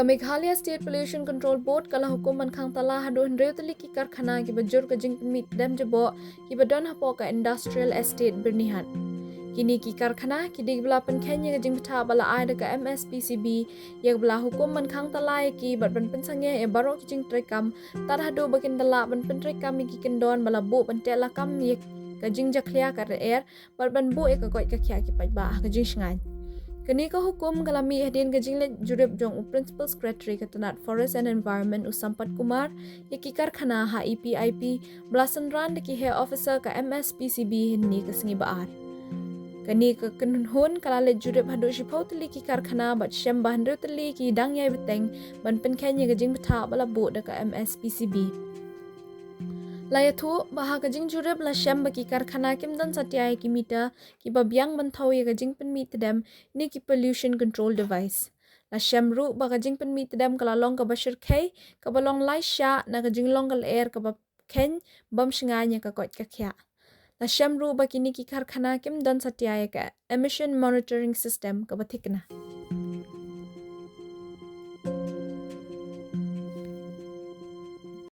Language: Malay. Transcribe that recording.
Meghalaya State Pollution Control Board kala hukuman Khang tala hadu hendreu tali ki karkhana ki bajur ka jing pynmih tdem jebo ki badon hapo ka industrial estate Byrnihat. Kini ki karkhana ki digbla pen Kenya ka jing betha bala ai ka MSPCB yak bala hukuman Khang tala ki ban pensange e baro ki jing trekam tar hadu bakin dala ban pentrekam ki kendon bala bu pentela kam yak ka jing jakhlia ka air ban bu e ka koi ka khya ki pajba ka jing shngai. Kini ka hukum kalami hadin ka jingle jurib jong principal secretary ka tanat forest and environment usampat kumar yaki karkhana ha EPIP belasan ran ki hair officer ka MSPCB hinni ka singi baar. Kini ka kenhun kalale jurib hadu shipau tali ki karkhana bat syam bahandru tali ki dang yai beteng ban penkenya ka jing betha bala bu da ka MSPCB. Layathu baha kajing jurib la syam baki karkhana kim dan satyai ki mita ki babyang bantau ya kajing pynmih tdem ni ki pollution control device. La syam ru ba kajing pynmih tdem kala long ka bashir kai ka balong lai sya na kajing long kal air ka ba ken bam shinganya ka kot ka kya. La syam ru ba kini ki karkhana kim dan satyai ka emission monitoring system ka bathikna.